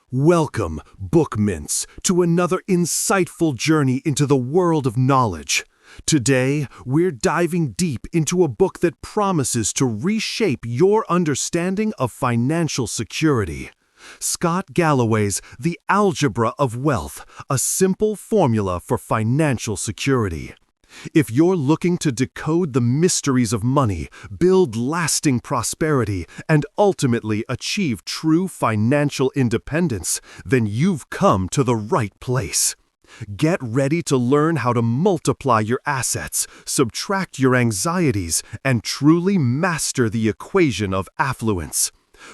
Welcome, book mints, to another insightful journey into the world of knowledge. Today, we're diving deep into a book that promises to reshape your understanding of financial security. Scott Galloway's The Algebra of Wealth, a simple formula for financial security. If you're looking to decode the mysteries of money, build lasting prosperity, and ultimately achieve true financial independence, then you've come to the right place. Get ready to learn how to multiply your assets, subtract your anxieties, and truly master the equation of affluence.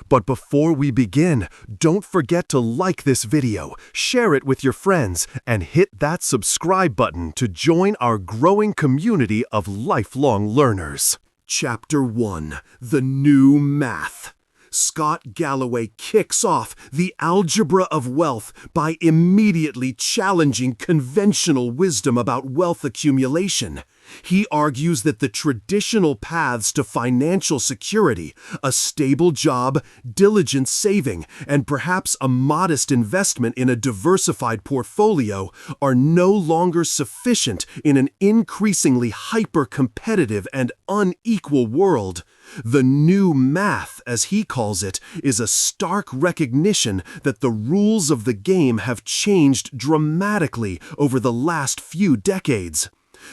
But before we begin, don't forget to like this video, share it with your friends, and hit that subscribe button to join our growing community of lifelong learners. Chapter 1: The New Math. Scott Galloway kicks off The Algebra of Wealth by immediately challenging conventional wisdom about wealth accumulation. He argues that the traditional paths to financial security, a stable job, diligent saving, and perhaps a modest investment in a diversified portfolio, are no longer sufficient in an increasingly hyper-competitive and unequal world. The new math, as he calls it, is a stark recognition that the rules of the game have changed dramatically over the last few decades.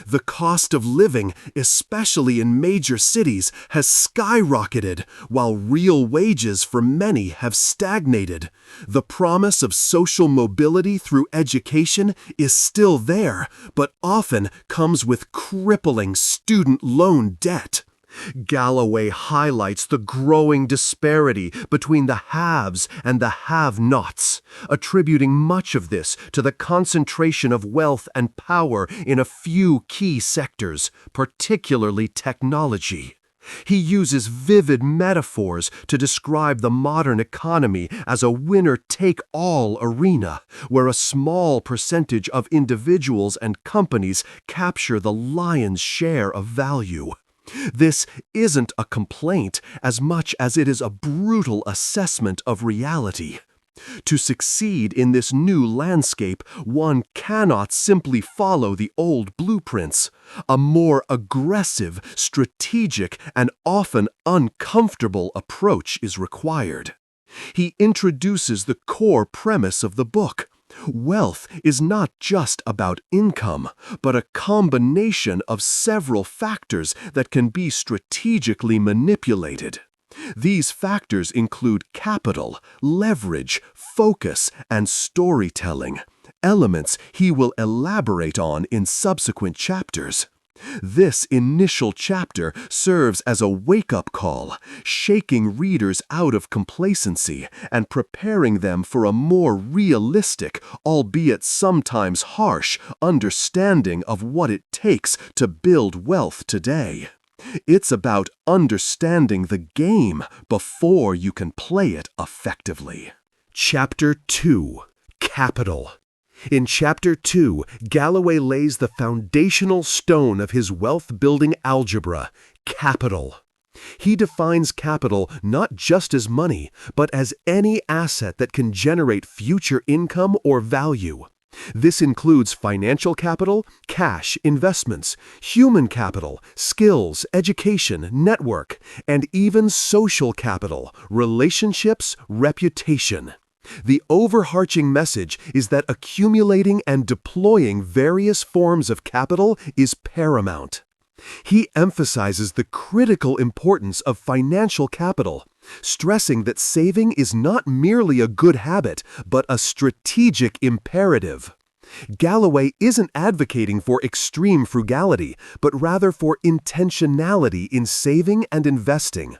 The cost of living, especially in major cities, has skyrocketed, while real wages for many have stagnated. The promise of social mobility through education is still there, but often comes with crippling student loan debt. Galloway highlights the growing disparity between the haves and the have-nots, attributing much of this to the concentration of wealth and power in a few key sectors, particularly technology. He uses vivid metaphors to describe the modern economy as a winner-take-all arena, where a small percentage of individuals and companies capture the lion's share of value. This isn't a complaint as much as it is a brutal assessment of reality. To succeed in this new landscape, one cannot simply follow the old blueprints. A more aggressive, strategic, and often uncomfortable approach is required. He introduces the core premise of the book. Wealth is not just about income, but a combination of several factors that can be strategically manipulated. These factors include capital, leverage, focus, and storytelling, elements he will elaborate on in subsequent chapters. This initial chapter serves as a wake-up call, shaking readers out of complacency and preparing them for a more realistic, albeit sometimes harsh, understanding of what it takes to build wealth today. It's about understanding the game before you can play it effectively. Chapter 2: Capital. In Chapter 2, Galloway lays the foundational stone of his wealth-building algebra, capital. He defines capital not just as money, but as any asset that can generate future income or value. This includes financial capital, cash, investments, human capital, skills, education, network, and even social capital, relationships, reputation. The overarching message is that accumulating and deploying various forms of capital is paramount. He emphasizes the critical importance of financial capital, stressing that saving is not merely a good habit, but a strategic imperative. Galloway isn't advocating for extreme frugality, but rather for intentionality in saving and investing.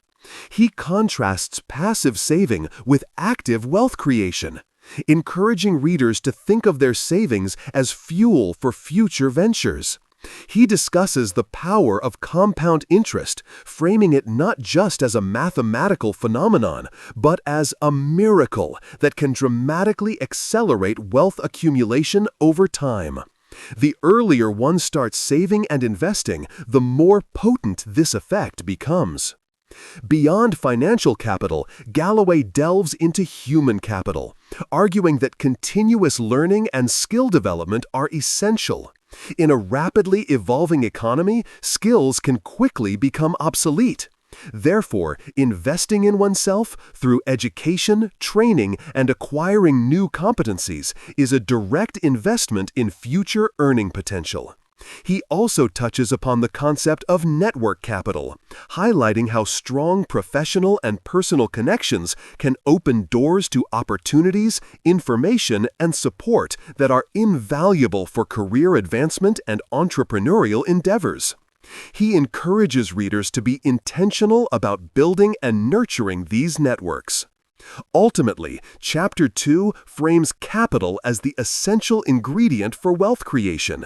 He contrasts passive saving with active wealth creation, encouraging readers to think of their savings as fuel for future ventures. He discusses the power of compound interest, framing it not just as a mathematical phenomenon, but as a miracle that can dramatically accelerate wealth accumulation over time. The earlier one starts saving and investing, the more potent this effect becomes. Beyond financial capital, Galloway delves into human capital, arguing that continuous learning and skill development are essential. In a rapidly evolving economy, skills can quickly become obsolete. Therefore, investing in oneself through education, training, and acquiring new competencies is a direct investment in future earning potential. He also touches upon the concept of network capital, highlighting how strong professional and personal connections can open doors to opportunities, information, and support that are invaluable for career advancement and entrepreneurial endeavors. He encourages readers to be intentional about building and nurturing these networks. Ultimately, Chapter 2 frames capital as the essential ingredient for wealth creation.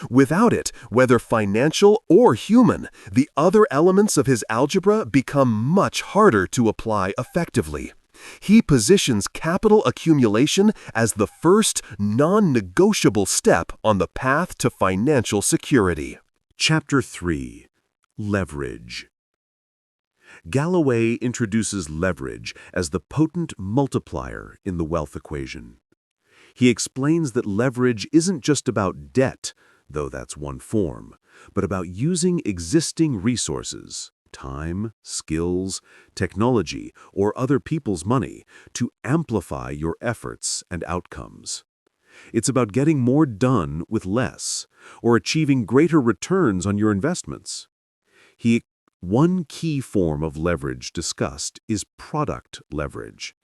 Without it, whether financial or human, the other elements of his algebra become much harder to apply effectively. He positions capital accumulation as the first, non-negotiable step on the path to financial security. Chapter 3. Leverage. Galloway introduces leverage as the potent multiplier in the wealth equation. He explains that leverage isn't just about debt, though that's one form, but about using existing resources, time, skills, technology, or other people's money to amplify your efforts and outcomes. It's about getting more done with less, or achieving greater returns on your investments. One key form of leverage discussed is product leverage.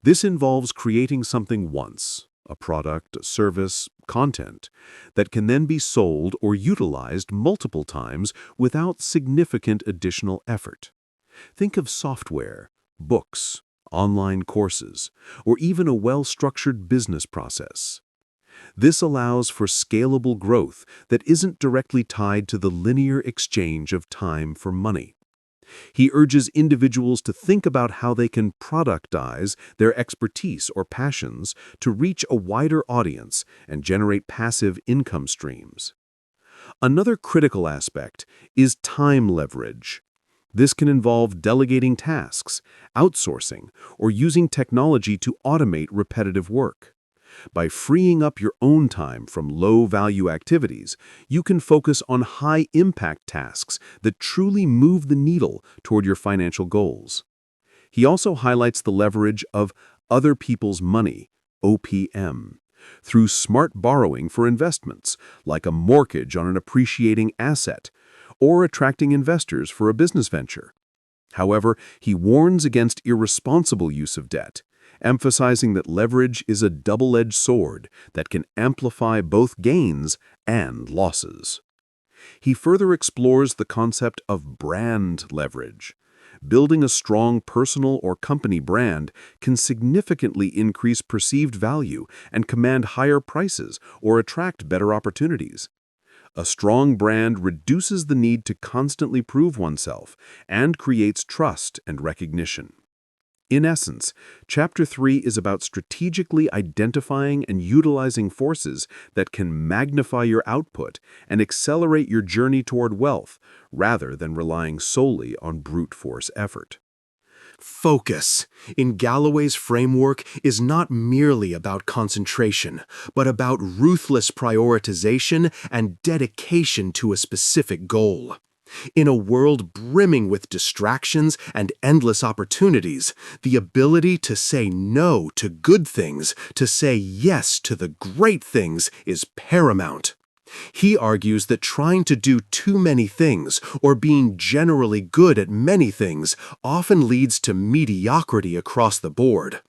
This involves creating something once, a product, a service, content, that can then be sold or utilized multiple times without significant additional effort. Think of software, books, online courses, or even a well-structured business process. This allows for scalable growth that isn't directly tied to the linear exchange of time for money. He urges individuals to think about how they can productize their expertise or passions to reach a wider audience and generate passive income streams. Another critical aspect is time leverage. This can involve delegating tasks, outsourcing, or using technology to automate repetitive work. By freeing up your own time from low-value activities, you can focus on high-impact tasks that truly move the needle toward your financial goals. He also highlights the leverage of other people's money, OPM, through smart borrowing for investments, like a mortgage on an appreciating asset, or attracting investors for a business venture. However, he warns against irresponsible use of debt, emphasizing that leverage is a double-edged sword that can amplify both gains and losses. He further explores the concept of brand leverage. Building a strong personal or company brand can significantly increase perceived value and command higher prices or attract better opportunities. A strong brand reduces the need to constantly prove oneself and creates trust and recognition. In essence, Chapter 3 is about strategically identifying and utilizing forces that can magnify your output and accelerate your journey toward wealth, rather than relying solely on brute force effort. Focus, in Galloway's framework, is not merely about concentration, but about ruthless prioritization and dedication to a specific goal. In a world brimming with distractions and endless opportunities, the ability to say no to good things, to say yes to the great things, is paramount. He argues that trying to do too many things, or being generally good at many things, often leads to mediocrity across the board.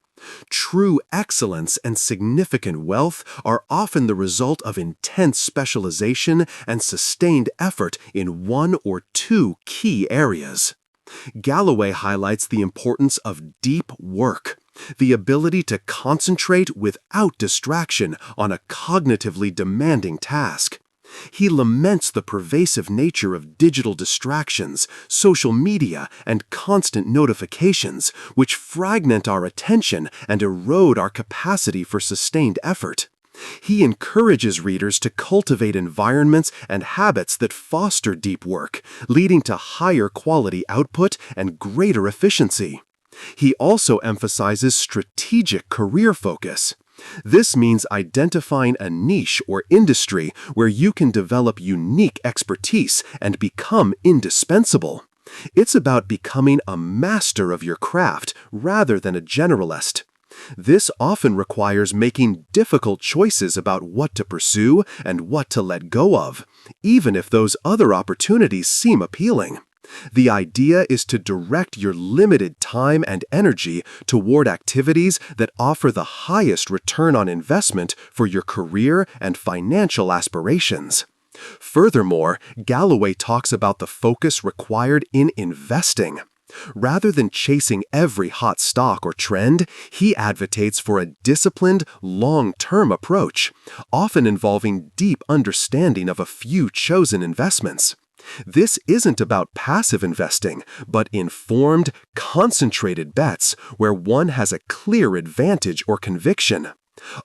True excellence and significant wealth are often the result of intense specialization and sustained effort in one or two key areas. Galloway highlights the importance of deep work, the ability to concentrate without distraction on a cognitively demanding task. He laments the pervasive nature of digital distractions, social media, and constant notifications, which fragment our attention and erode our capacity for sustained effort. He encourages readers to cultivate environments and habits that foster deep work, leading to higher quality output and greater efficiency. He also emphasizes strategic career focus. This means identifying a niche or industry where you can develop unique expertise and become indispensable. It's about becoming a master of your craft rather than a generalist. This often requires making difficult choices about what to pursue and what to let go of, even if those other opportunities seem appealing. The idea is to direct your limited time and energy toward activities that offer the highest return on investment for your career and financial aspirations. Furthermore, Galloway talks about the focus required in investing. Rather than chasing every hot stock or trend, he advocates for a disciplined, long-term approach, often involving deep understanding of a few chosen investments. This isn't about passive investing, but informed, concentrated bets where one has a clear advantage or conviction.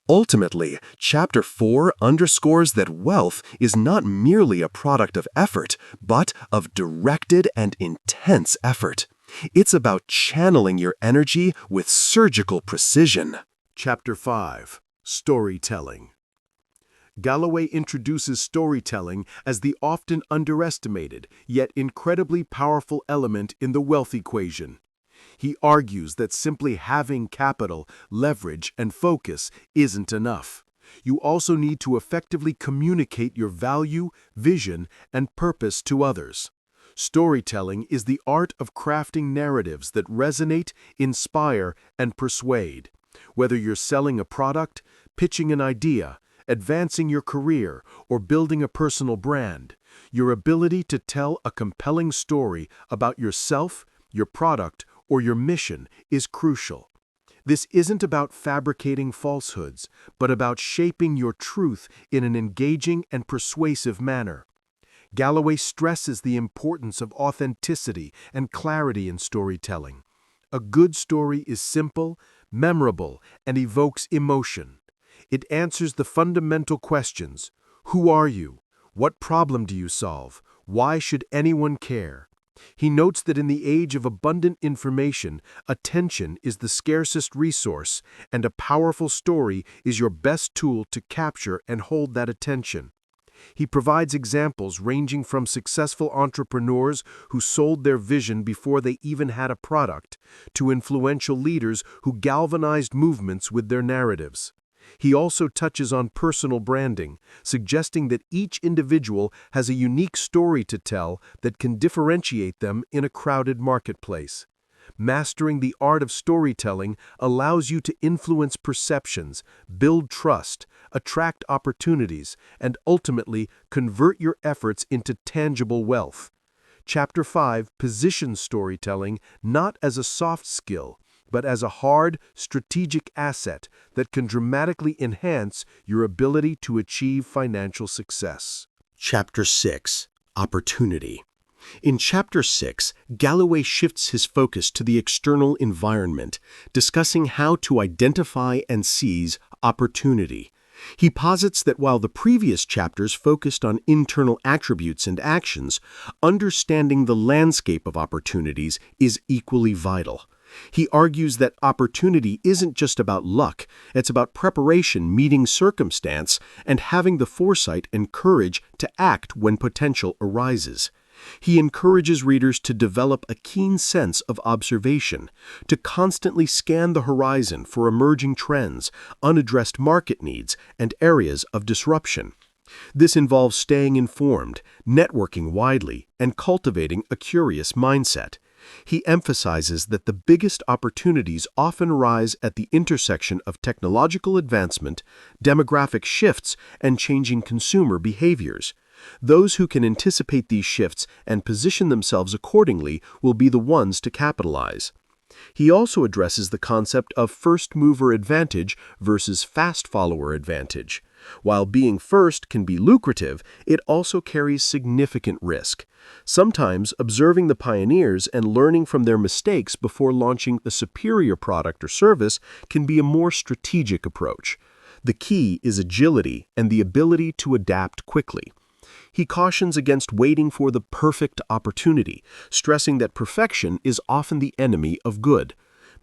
Ultimately, Chapter 4 underscores that wealth is not merely a product of effort, but of directed and intense effort. It's about channeling your energy with surgical precision. Chapter 5. Storytelling. Galloway introduces storytelling as the often underestimated, yet incredibly powerful element in the wealth equation. He argues that simply having capital, leverage, and focus isn't enough. You also need to effectively communicate your value, vision, and purpose to others. Storytelling is the art of crafting narratives that resonate, inspire, and persuade. Whether you're selling a product, pitching an idea, advancing your career, or building a personal brand, your ability to tell a compelling story about yourself, your product, or your mission is crucial. This isn't about fabricating falsehoods, but about shaping your truth in an engaging and persuasive manner. Galloway stresses the importance of authenticity and clarity in storytelling. A good story is simple, memorable, and evokes emotion. It answers the fundamental questions: who are you? What problem do you solve? Why should anyone care? He notes that in the age of abundant information, attention is the scarcest resource, and a powerful story is your best tool to capture and hold that attention. He provides examples ranging from successful entrepreneurs who sold their vision before they even had a product, to influential leaders who galvanized movements with their narratives. He also touches on personal branding, suggesting that each individual has a unique story to tell that can differentiate them in a crowded marketplace. Mastering the art of storytelling allows you to influence perceptions, build trust, attract opportunities, and ultimately convert your efforts into tangible wealth. Chapter 5 positions storytelling not as a soft skill, but as a hard, strategic asset that can dramatically enhance your ability to achieve financial success. Chapter 6. Opportunity. In Chapter 6, Galloway shifts his focus to the external environment, discussing how to identify and seize opportunity. He posits that while the previous chapters focused on internal attributes and actions, understanding the landscape of opportunities is equally vital. He argues that opportunity isn't just about luck, it's about preparation meeting circumstance and having the foresight and courage to act when potential arises. He encourages readers to develop a keen sense of observation, to constantly scan the horizon for emerging trends, unaddressed market needs, and areas of disruption. This involves staying informed, networking widely, and cultivating a curious mindset. He emphasizes that the biggest opportunities often rise at the intersection of technological advancement, demographic shifts, and changing consumer behaviors. Those who can anticipate these shifts and position themselves accordingly will be the ones to capitalize. He also addresses the concept of first-mover advantage versus fast-follower advantage. While being first can be lucrative, it also carries significant risk. Sometimes observing the pioneers and learning from their mistakes before launching a superior product or service can be a more strategic approach. The key is agility and the ability to adapt quickly. He cautions against waiting for the perfect opportunity, stressing that perfection is often the enemy of good.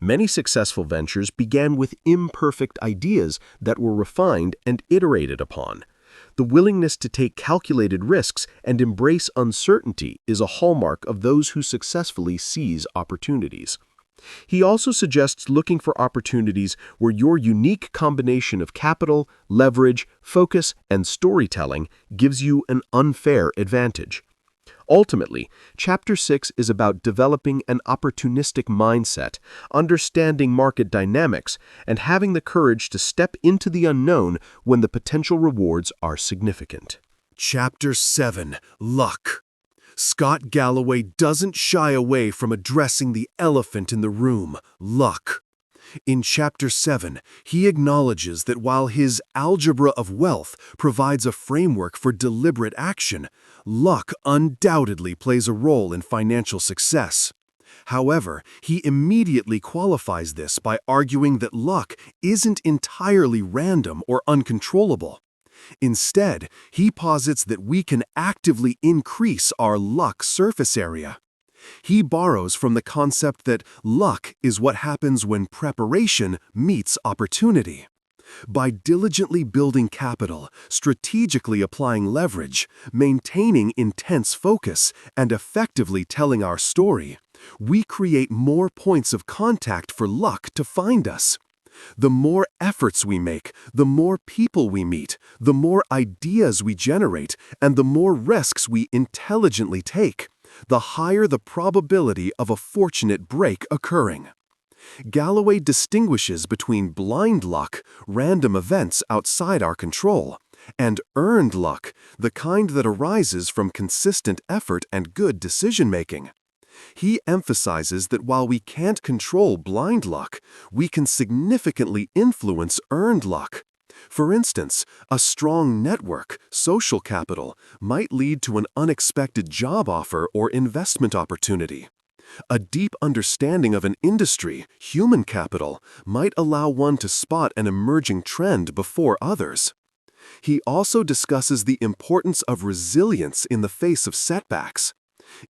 Many successful ventures began with imperfect ideas that were refined and iterated upon. The willingness to take calculated risks and embrace uncertainty is a hallmark of those who successfully seize opportunities. He also suggests looking for opportunities where your unique combination of capital, leverage, focus, and storytelling gives you an unfair advantage. Ultimately, Chapter 6 is about developing an opportunistic mindset, understanding market dynamics, and having the courage to step into the unknown when the potential rewards are significant. Chapter 7. Luck. Scott Galloway doesn't shy away from addressing the elephant in the room, luck. In Chapter 7, he acknowledges that while his Algebra of Wealth provides a framework for deliberate action, luck undoubtedly plays a role in financial success. However, he immediately qualifies this by arguing that luck isn't entirely random or uncontrollable. Instead, he posits that we can actively increase our luck surface area. He borrows from the concept that luck is what happens when preparation meets opportunity. By diligently building capital, strategically applying leverage, maintaining intense focus, and effectively telling our story, we create more points of contact for luck to find us. The more efforts we make, the more people we meet, the more ideas we generate, and the more risks we intelligently take, the higher the probability of a fortunate break occurring. Galloway distinguishes between blind luck, random events outside our control, and earned luck, the kind that arises from consistent effort and good decision-making. He emphasizes that while we can't control blind luck, we can significantly influence earned luck. For instance, a strong network, social capital, might lead to an unexpected job offer or investment opportunity. A deep understanding of an industry, human capital, might allow one to spot an emerging trend before others. He also discusses the importance of resilience in the face of setbacks.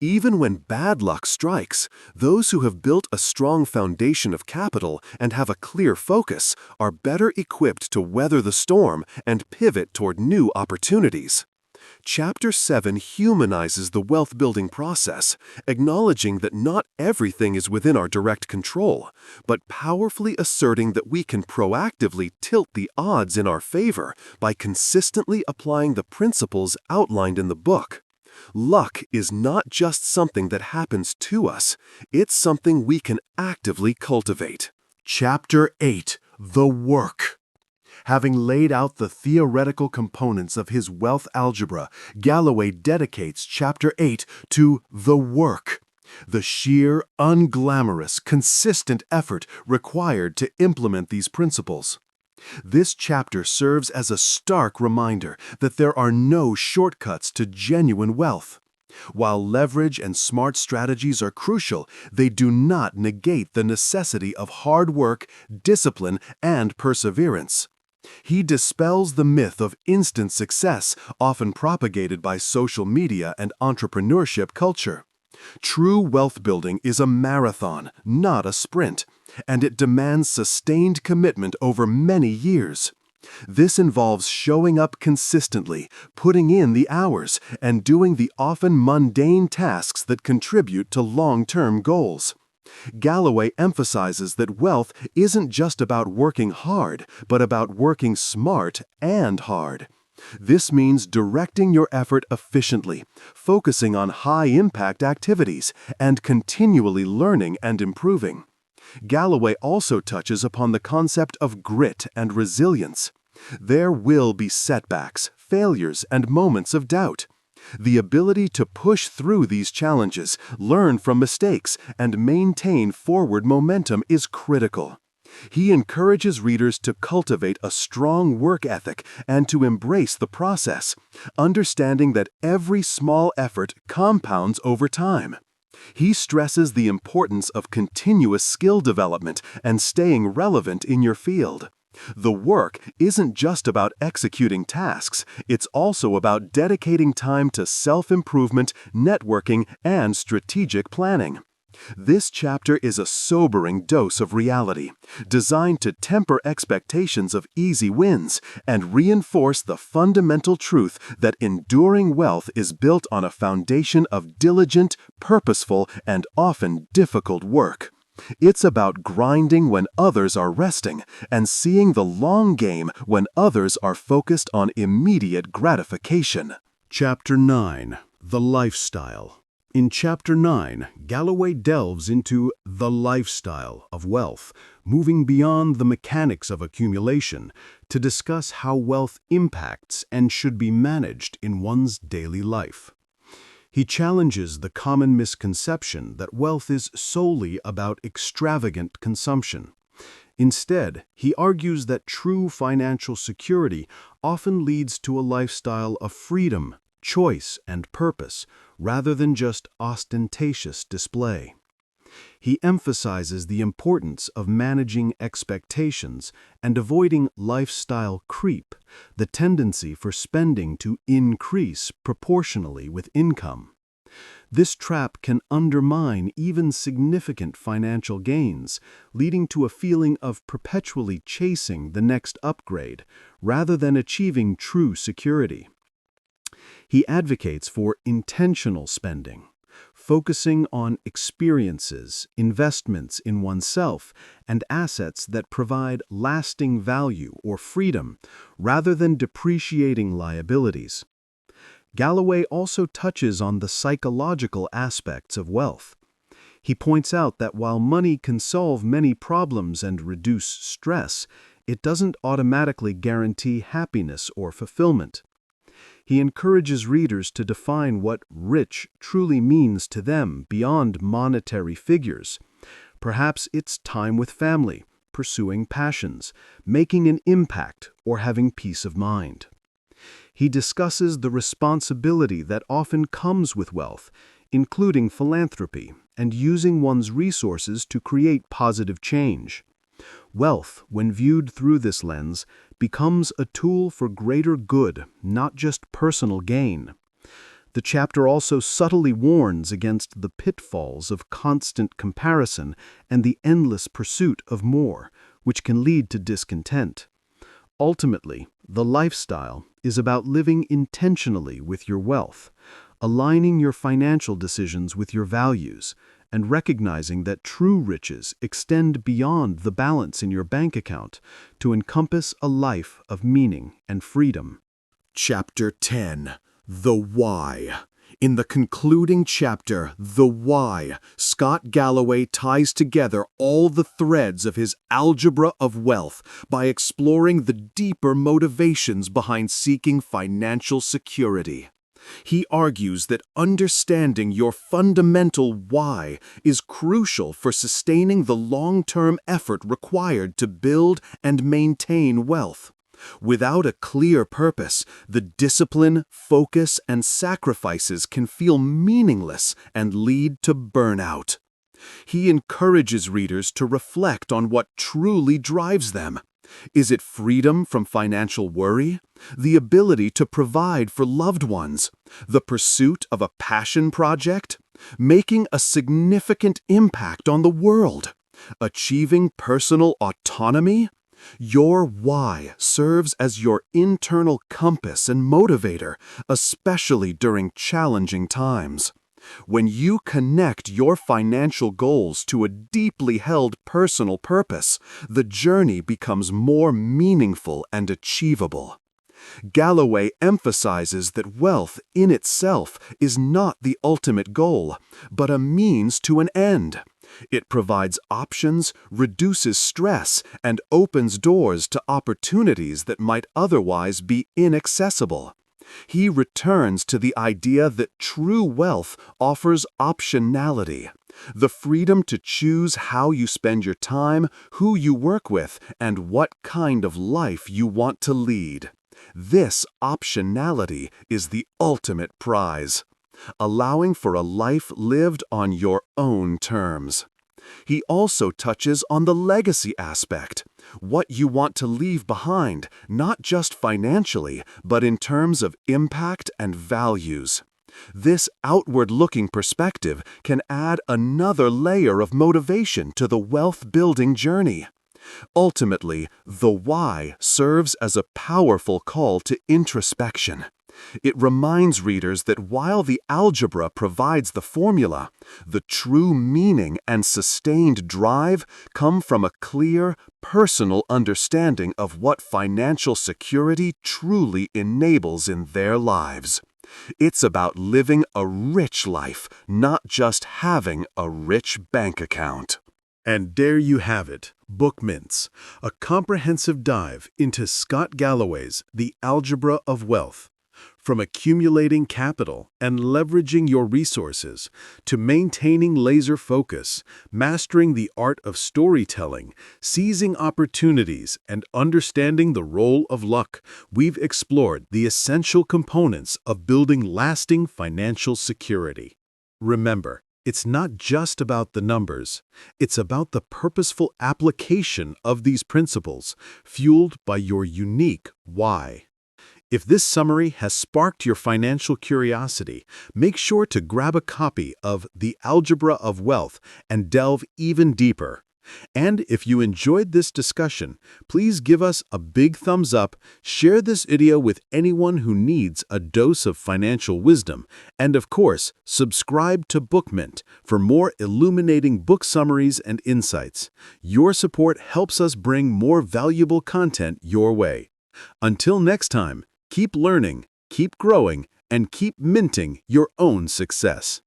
Even when bad luck strikes, those who have built a strong foundation of capital and have a clear focus are better equipped to weather the storm and pivot toward new opportunities. Chapter 7 humanizes the wealth-building process, acknowledging that not everything is within our direct control, but powerfully asserting that we can proactively tilt the odds in our favor by consistently applying the principles outlined in the book. Luck is not just something that happens to us, it's something we can actively cultivate. Chapter 8. The Work. Having laid out the theoretical components of his wealth algebra, Galloway dedicates Chapter 8 to the work, the sheer, unglamorous, consistent effort required to implement these principles. This chapter serves as a stark reminder that there are no shortcuts to genuine wealth. While leverage and smart strategies are crucial, they do not negate the necessity of hard work, discipline, and perseverance. He dispels the myth of instant success, often propagated by social media and entrepreneurship culture. True wealth building is a marathon, not a sprint, and it demands sustained commitment over many years. This involves showing up consistently, putting in the hours, and doing the often mundane tasks that contribute to long-term goals. Galloway emphasizes that wealth isn't just about working hard, but about working smart and hard. This means directing your effort efficiently, focusing on high-impact activities, and continually learning and improving. Galloway also touches upon the concept of grit and resilience. There will be setbacks, failures, and moments of doubt. The ability to push through these challenges, learn from mistakes, and maintain forward momentum is critical. He encourages readers to cultivate a strong work ethic and to embrace the process, understanding that every small effort compounds over time. He stresses the importance of continuous skill development and staying relevant in your field. The work isn't just about executing tasks, it's also about dedicating time to self-improvement, networking, and strategic planning. This chapter is a sobering dose of reality, designed to temper expectations of easy wins and reinforce the fundamental truth that enduring wealth is built on a foundation of diligent, purposeful, and often difficult work. It's about grinding when others are resting and seeing the long game when others are focused on immediate gratification. Chapter 9. The Lifestyle. In Chapter 9, Galloway delves into the lifestyle of wealth, moving beyond the mechanics of accumulation to discuss how wealth impacts and should be managed in one's daily life. He challenges the common misconception that wealth is solely about extravagant consumption. Instead, he argues that true financial security often leads to a lifestyle of freedom, choice, and purpose, rather than just ostentatious display. He emphasizes the importance of managing expectations and avoiding lifestyle creep, the tendency for spending to increase proportionally with income. This trap can undermine even significant financial gains, leading to a feeling of perpetually chasing the next upgrade, rather than achieving true security. He advocates for intentional spending, focusing on experiences, investments in oneself, and assets that provide lasting value or freedom, rather than depreciating liabilities. Galloway also touches on the psychological aspects of wealth. He points out that while money can solve many problems and reduce stress, it doesn't automatically guarantee happiness or fulfillment. He encourages readers to define what rich truly means to them beyond monetary figures. Perhaps it's time with family, pursuing passions, making an impact, or having peace of mind. He discusses the responsibility that often comes with wealth, including philanthropy and using one's resources to create positive change. Wealth, when viewed through this lens, becomes a tool for greater good, not just personal gain. The chapter also subtly warns against the pitfalls of constant comparison and the endless pursuit of more, which can lead to discontent. Ultimately, the lifestyle is about living intentionally with your wealth, aligning your financial decisions with your values, and recognizing that true riches extend beyond the balance in your bank account to encompass a life of meaning and freedom. Chapter 10. The Why. In the concluding chapter, The Why, Scott Galloway ties together all the threads of his Algebra of Wealth by exploring the deeper motivations behind seeking financial security. He argues that understanding your fundamental why is crucial for sustaining the long-term effort required to build and maintain wealth. Without a clear purpose, the discipline, focus, and sacrifices can feel meaningless and lead to burnout. He encourages readers to reflect on what truly drives them. Is it freedom from financial worry? The ability to provide for loved ones? The pursuit of a passion project? Making a significant impact on the world? Achieving personal autonomy? Your why serves as your internal compass and motivator, especially during challenging times. When you connect your financial goals to a deeply held personal purpose, the journey becomes more meaningful and achievable. Galloway emphasizes that wealth in itself is not the ultimate goal, but a means to an end. It provides options, reduces stress, and opens doors to opportunities that might otherwise be inaccessible. He returns to the idea that true wealth offers optionality, the freedom to choose how you spend your time, who you work with, and what kind of life you want to lead. This optionality is the ultimate prize, allowing for a life lived on your own terms. He also touches on the legacy aspect, what you want to leave behind, not just financially, but in terms of impact and values. This outward-looking perspective can add another layer of motivation to the wealth-building journey. Ultimately, the why serves as a powerful call to introspection. It reminds readers that while the algebra provides the formula, the true meaning and sustained drive come from a clear, personal understanding of what financial security truly enables in their lives. It's about living a rich life, not just having a rich bank account. And there you have it, Book Mints, a comprehensive dive into Scott Galloway's The Algebra of Wealth. From accumulating capital and leveraging your resources to maintaining laser focus, mastering the art of storytelling, seizing opportunities, and understanding the role of luck, we've explored the essential components of building lasting financial security. Remember, it's not just about the numbers. It's about the purposeful application of these principles, fueled by your unique why. If this summary has sparked your financial curiosity, make sure to grab a copy of The Algebra of Wealth and delve even deeper. And if you enjoyed this discussion, please give us a big thumbs up, share this video with anyone who needs a dose of financial wisdom, and of course, subscribe to BookMint for more illuminating book summaries and insights. Your support helps us bring more valuable content your way. Until next time, keep learning, keep growing, and keep minting your own success.